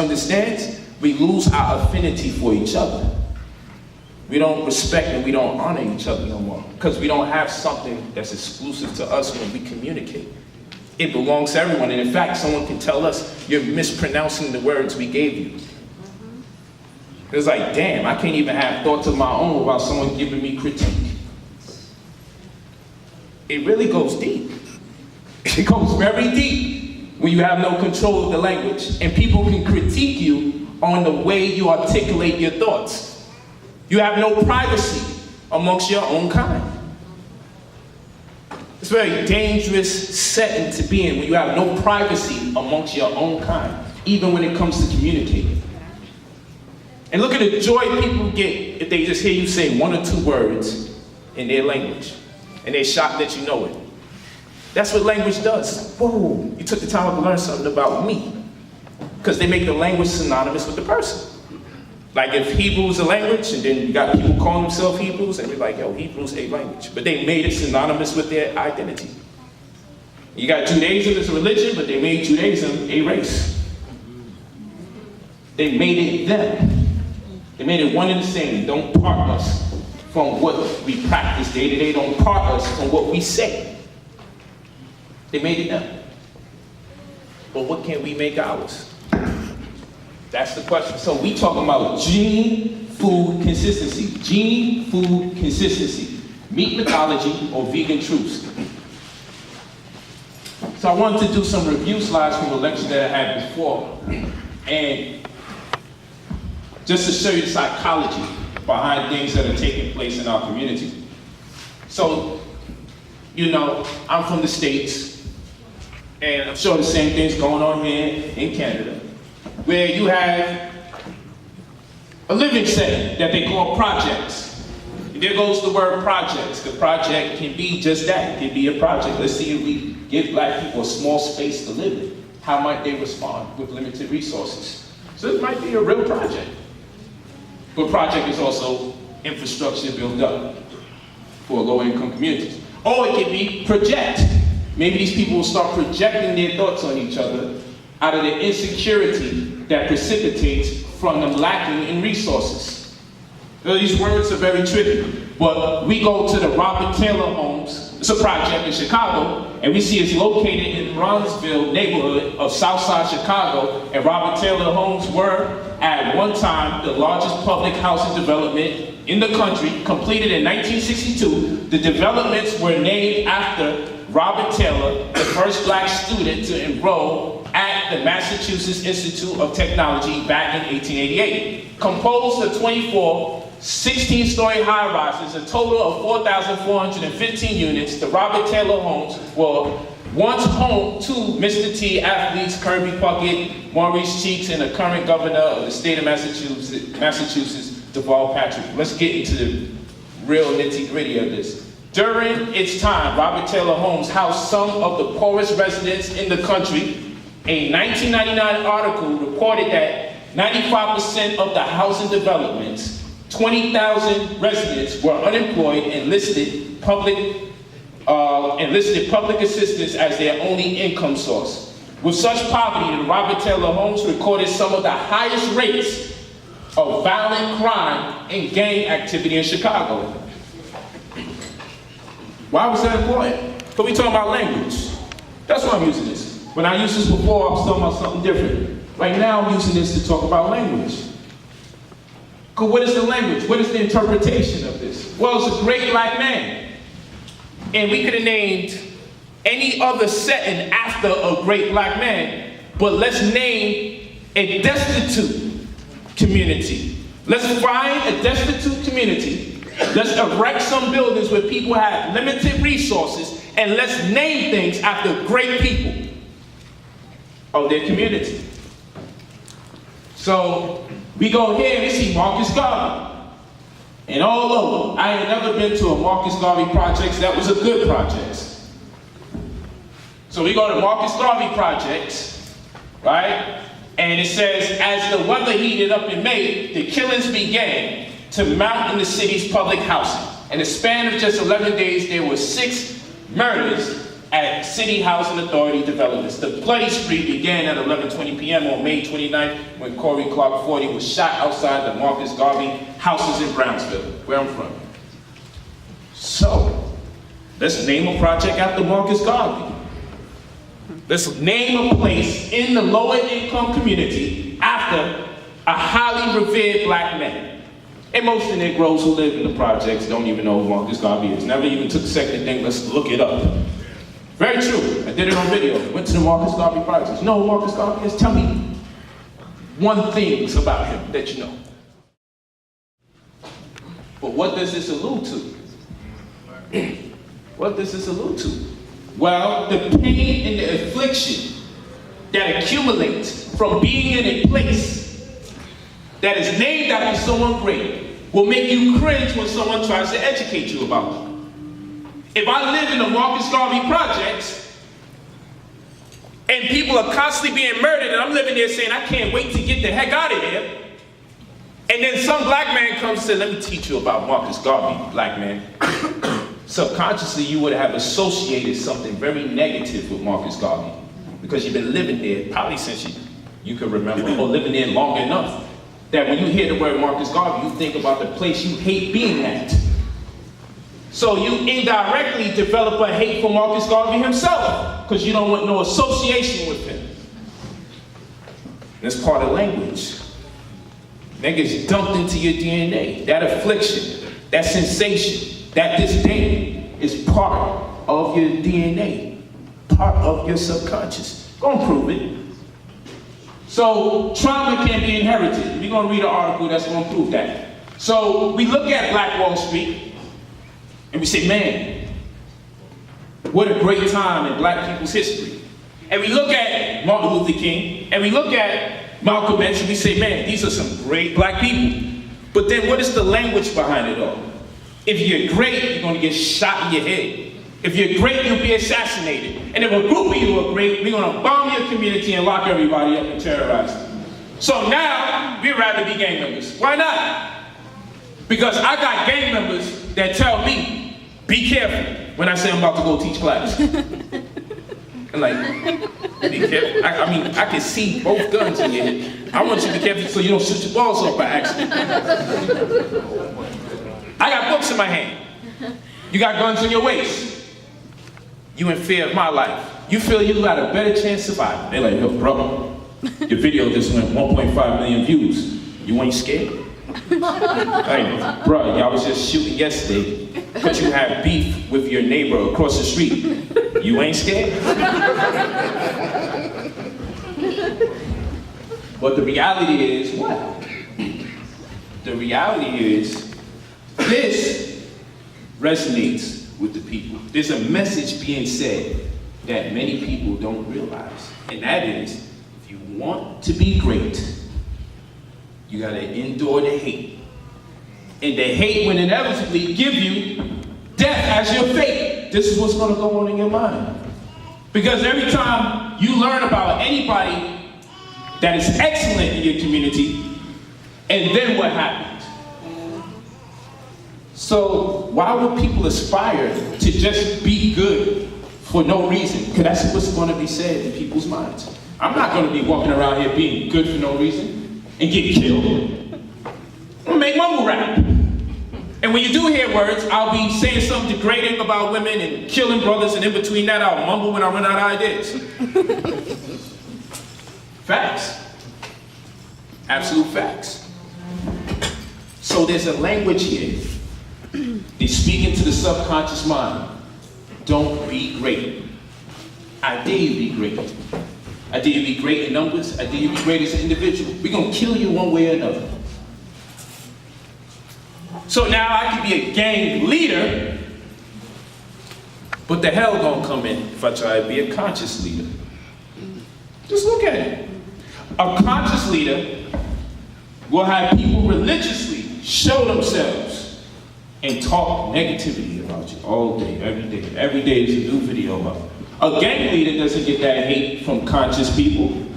misunderstands, we lose our affinity for each other. We don't respect and we don't honor each other no more because we don't have something that's exclusive to us when we communicate. It belongs to everyone, and in fact, someone can tell us, you're mispronouncing the words we gave you. It's like, damn, I can't even have thoughts of my own without someone giving me critique. It really goes deep. It goes very deep when you have no control of the language, and people can critique you on the way you articulate your thoughts. You have no privacy amongst your own kind. It's a very dangerous setting to be in when you have no privacy amongst your own kind, even when it comes to communicating. And look at the joy people get if they just hear you say one or two words in their language, and they're shocked that you know it. That's what language does. Whoa, you took the time to learn something about me. Because they make the language synonymous with the person. Like if Hebrew is a language, and then you got people calling themselves Hebrews, and they're like, yo, Hebrew's a language. But they made it synonymous with their identity. You got Judaism as a religion, but they made Judaism a race. They made it them. They made it one and the same. Don't part us from what we practice day to day. Don't part us from what we say. They made it them. But what can we make ours? That's the question. So we talking about gene food consistency. Gene food consistency. Meat mythology or vegan truths. So I wanted to do some review slides from the lecture that I had before. And just to show you the psychology behind things that are taking place in our community. So, you know, I'm from the States, and I'm sure the same thing's going on here in Canada, where you have a living setting that they call projects. And there goes the word projects. The project can be just that. It can be a project. Let's see if we give black people a small space to live in. How might they respond with limited resources? So it might be a real project. But project is also infrastructure built up for low-income communities. Or it can be project. Maybe these people will start projecting their thoughts on each other out of the insecurity that precipitates from them lacking in resources. These words are very tricky, but we go to the Robert Taylor Homes. It's a project in Chicago, and we see it's located in Bronzeville neighborhood of Southside Chicago, and Robert Taylor Homes were, at one time, the largest public housing development in the country, completed in 1962. The developments were named after Robert Taylor, the first black student to enroll at the Massachusetts Institute of Technology back in 1888. Composed of 24 16-story high-rises, a total of 4,415 units, the Robert Taylor Homes were once home to Mr. T athletes Kirby Puckett, Maurice Cheeks, and the current governor of the state of Massachusetts, Deval Patrick. Let's get into the real nitty-gritty of this. During its time, Robert Taylor Homes housed some of the poorest residents in the country. A 1999 article reported that 95% of the housing developments, 20,000 residents, were unemployed and listed public assistance as their only income source. With such poverty, the Robert Taylor Homes recorded some of the highest rates of violent crime and gang activity in Chicago. Why was that important? Because we're talking about language. That's why I'm using this. When I used this before, I was talking about something different. Right now, I'm using this to talk about language. Because what is the language? What is the interpretation of this? Well, it's a great black man. And we could have named any other setting after a great black man, but let's name a destitute community. Let's find a destitute community. Let's erect some buildings where people have limited resources, and let's name things after great people of their community. So we go here and we see Marcus Garvey. And all over, I had never been to a Marcus Garvey project that was a good project. So we go to Marcus Garvey projects, right? And it says, as the weather heated up in May, the killings began to mount in the city's public housing. In a span of just 11 days, there were 6 murders at City Housing Authority Developments. The bloody spree began at 11:20 p.m. on May 29th when Corey Clark 40 was shot outside the Marcus Garvey houses in Brownsville, where I'm from. So, let's name a project after Marcus Garvey. Let's name a place in the lower income community after a highly revered black man. And most of the Negroes who live in the projects don't even know who Marcus Garvey is. Never even took a second to think, let's look it up. Very true. I did it on video. Went to the Marcus Garvey projects. You know who Marcus Garvey is? Tell me one thing about him that you know. But what does this allude to? What does this allude to? Well, the pain and the affliction that accumulates from being in a place that is named after someone great will make you cringe when someone tries to educate you about it. If I live in the Marcus Garvey projects and people are constantly being murdered and I'm living there saying, I can't wait to get the heck out of here, and then some black man comes and says, let me teach you about Marcus Garvey, black man. Subconsciously, you would have associated something very negative with Marcus Garvey because you've been living there probably since you could remember, or living there long enough that when you hear the word Marcus Garvey, you think about the place you hate being at. So you indirectly develop a hate for Marcus Garvey himself because you don't want no association with him. That's part of language. That gets dumped into your DNA. That affliction, that sensation, that disdain is part of your DNA, part of your subconscious. Go and prove it. So trauma can be inherited. We're going to read an article that's going to prove that. So we look at Black Wall Street and we say, man, what a great time in black people's history. And we look at Martin Luther King and we look at Malcolm X and we say, man, these are some great black people. But then what is the language behind it all? If you're great, you're going to get shot in your head. If you're great, you'll be assassinated. And if a group of you are great, we're going to bomb your community and lock everybody up and terrorize them. So now, we'd rather be gang members. Why not? Because I got gang members that tell me, be careful, when I say I'm about to go teach class. I'm like, be careful. I mean, I can see both guns in your head. I want you to be careful so you don't shoot your balls off by accident. I got books in my hand. You got guns in your waist. You in fear of my life. You feel you got a better chance of surviving. They're like, yo, bro, your video just went 1.5 million views. You ain't scared? Like, bro, y'all was just shooting yesterday, but you have beef with your neighbor across the street. You ain't scared? But the reality is what? The reality is this resonates with the people. There's a message being said that many people don't realize. And that is, if you want to be great, you gotta endure the hate. And the hate will inevitably give you death as your fate. This is what's gonna go on in your mind. Because every time you learn about anybody that is excellent in your community, and then what happens? So why would people aspire to just be good for no reason? Because that's what's going to be said in people's minds. I'm not going to be walking around here being good for no reason and get killed. I'm going to make mumble rap. And when you do hear words, I'll be saying something degrading about women and killing brothers, and in between that I'll mumble when I run out of ideas. Facts. Absolute facts. So there's a language here. They speak into the subconscious mind. Don't be great. I dare you be great. I dare you be great in numbers. I dare you be great as an individual. We're going to kill you one way or another. So now I could be a gang leader, but the hell gonna come in if I try to be a conscious leader. Just look at it. A conscious leader will have people religiously show themselves and talk negativity about you all day, every day. Every day is a new video about it. A gang leader doesn't get that hate from conscious people.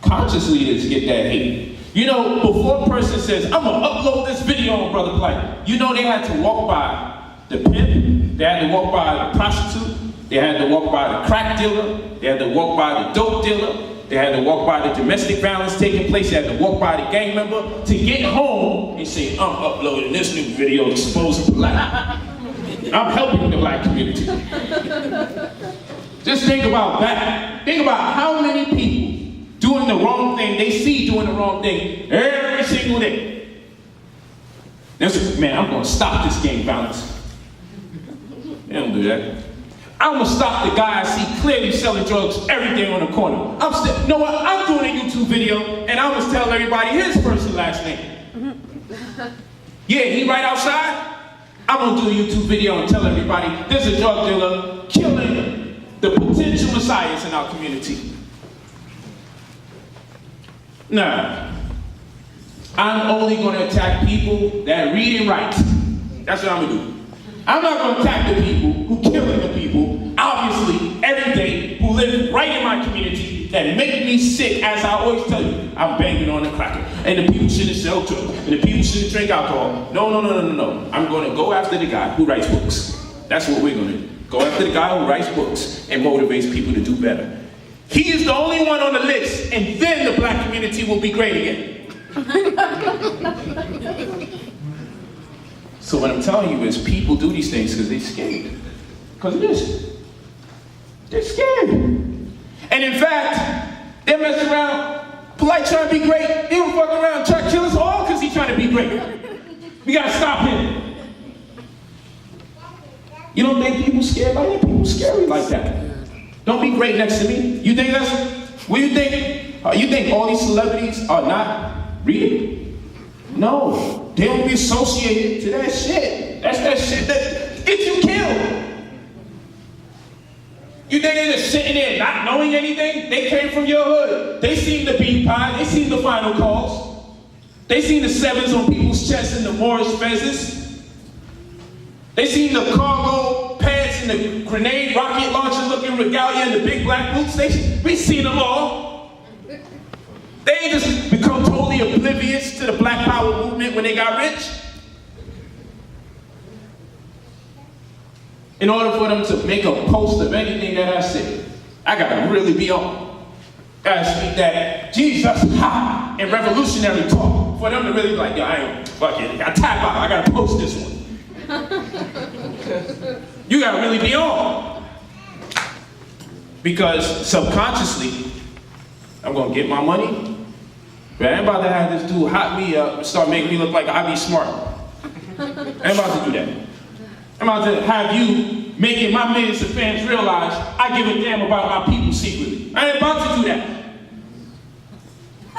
Conscious leaders get that hate. You know, before a person says, I'm gonna upload this video on Brother Polight, you know they had to walk by the pimp, they had to walk by the prostitute, They had to walk by the crack dealer. They had to walk by the dope dealer. They had to walk by the domestic violence taking place. They had to walk by the gang member to get home and say, I'm uploading this new video exposing Polight. I'm helping the black community. Just think about that. Think about how many people doing the wrong thing, they see doing the wrong thing every single day. They say, man, I'm gonna stop this gang violence. They don't do that. I'm gonna stop the guy I see clearly selling drugs every day on the corner. You know what? I'm doing a YouTube video and I'm gonna tell everybody his first and last name. Yeah, he right outside. I'm gonna do a YouTube video and tell everybody there's a drug dealer killing the potential messiahs in our community. Nah, I'm only gonna attack people that read and write. That's what I'm gonna do. I'm not going to attack the people who killing the people, obviously, every day, who live right in my community, that make me sick, as I always tell you, I'm banging on the cracker. And the people shouldn't sell drugs, and the people shouldn't drink alcohol. No. I'm going to go after the guy who writes books. That's what we're going to do. Go after the guy who writes books and motivates people to do better. He is the only one on the list, and then the black community will be great again. So what I'm telling you is people do these things because they're scared. Because it is. They're scared. And in fact, they're messing around, Polight trying to be great. He don't fuck around, try to kill us all because he's trying to be great. We gotta stop him. You don't think people scared like that? People scary like that. Don't be great next to me. You think that's, what do you think? You think all these celebrities are not reading? No. They don't be associated to that shit. That's that shit that gets you killed. You think they're just sitting there not knowing anything? They came from your hood. They seen the bean pie. They seen the final calls. They seen the sevens on people's chests and the Morris fezzes. They seen the cargo pants and the grenade rocket launcher looking regalia and the big black boots. We seen them all. They ain't just become totally oblivious to the Black Power movement when they got rich. In order for them to make a post of anything that I say, I gotta really be on. Gotta speak that Jesus, ha, and revolutionary talk. For them to really be like, yo, I ain't fucking, I tap out, I gotta post this one. You gotta really be on. Because subconsciously, I'm gonna get my money. But I ain't about to have this dude hot me up and start making me look like I be smart. I ain't about to do that. I'm about to have you making my millions of fans realize I give a damn about my people secretly. I ain't about to do that.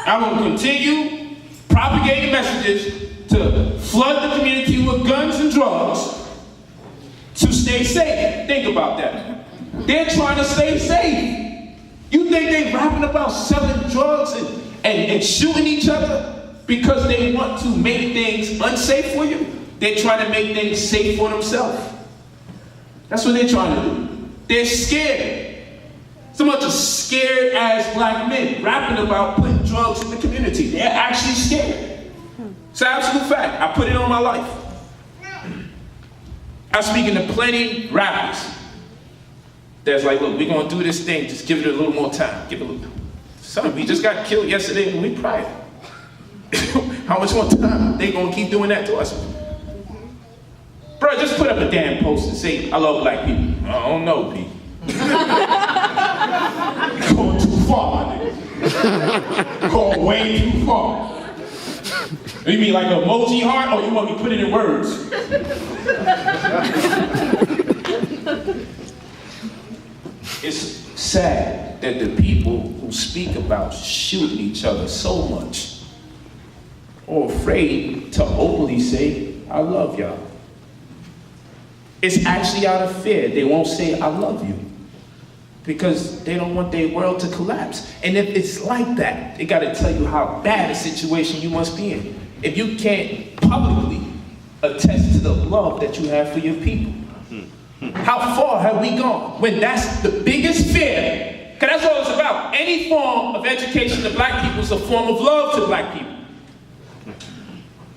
I'm gonna continue propagating messages to flood the community with guns and drugs to stay safe. Think about that. They're trying to stay safe. You think they rapping about selling drugs and shooting each other because they want to make things unsafe for you? They're trying to make things safe for themselves. That's what they're trying to do. They're scared. So much of scared ass black men rapping about putting drugs in the community. They're actually scared. It's an absolute fact. I put it on my life. I'm speaking to plenty rappers that's like, look, we're gonna do this thing, just give it a little more time. Give it a little. Son, we just got killed yesterday and we private. How much more time they gonna keep doing that to us? Bro, just put up a damn post and say, I love black people. I don't know, Pete. Going too far, my nigga. Going way too far. You mean like an emoji heart, or you want me to put it in words? It's sad that the people who speak about shooting each other so much are afraid to openly say, I love y'all. It's actually out of fear. They won't say, I love you. Because they don't want their world to collapse. And if it's like that, they gotta tell you how bad a situation you must be in. If you can't publicly attest to the love that you have for your people. How far have we gone? When that's the biggest fear, because that's all it's about. Any form of education to black people is a form of love to black people.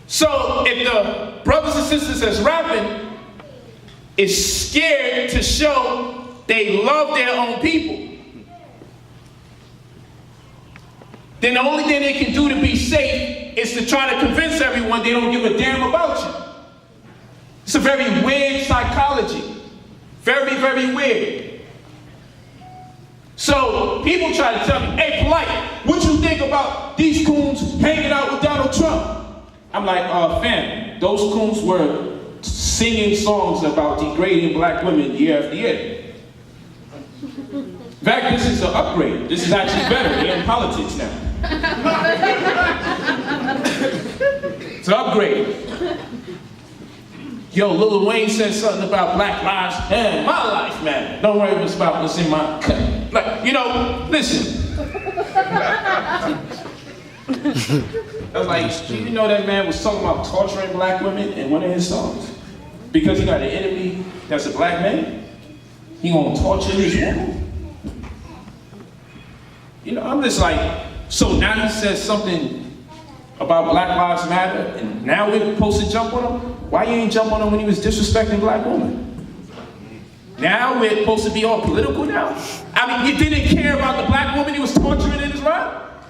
So if the brothers and sisters that's rapping is scared to show they love their own people, then the only thing they can do to be safe is to try to convince everyone they don't give a damn about you. It's a very weird psychology. Very, very weird. So people try to tell me, hey, Polight, what you think about these coons hanging out with Donald Trump? I'm like, fam, those coons were singing songs about degrading black women year after year. In fact, this is an upgrade. This is actually better. They're in politics now. It's an upgrade. Yo, Lil Wayne said something about black lives. Man, my life, man. Don't worry about what's in my cut. Like, you know, listen. I was like, you know that man was talking about torturing black women in one of his songs? Because he got an enemy that's a black man? He gonna torture his woman? You know, I'm just like, so now he says something about Black Lives Matter, and now we're supposed to jump on him? Why you ain't jump on him when he was disrespecting black women? Now we're supposed to be all political now? I mean, you didn't care about the black woman he was torturing in his rap?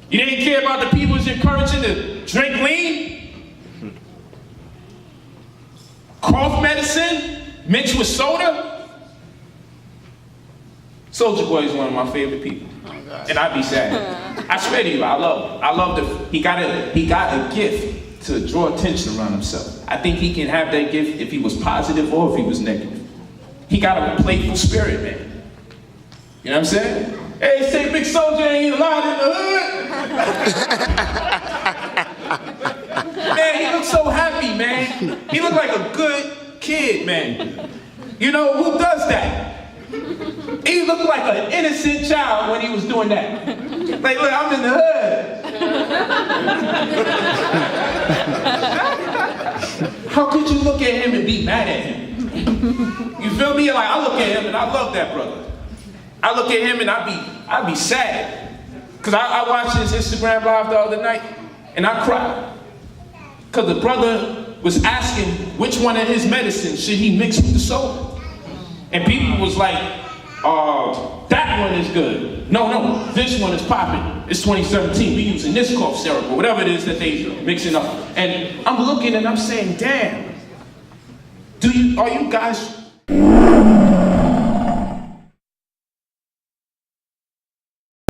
You didn't care about the people he was encouraging to drink lean? Cough medicine mixed with soda? Soulja Boy is one of my favorite people. And I'd be sad. I swear to you, I love he got a gift to draw attention around himself. I think he can have that gift if he was positive or if he was negative. He got a playful spirit, man. You know what I'm saying? Hey, say Big Soulja ain't allowed in the hood. Man, he looks so happy, man. He looked like a good kid, man. You know, who does that? He looked like an innocent child when he was doing that. Like, look, I'm in the hood. How could you look at him and be mad at him? You feel me? Like, I look at him and I love that brother. I look at him and I'd be sad. Because I watched his Instagram live the other night and I cried. Because the brother was asking which one of his medicines should he mix with the soda. And people was like, that one is good. No, this one is popping. It's 2017, we using this cough syrup or whatever it is that they mixing up. And I'm looking and I'm saying, damn, are you guys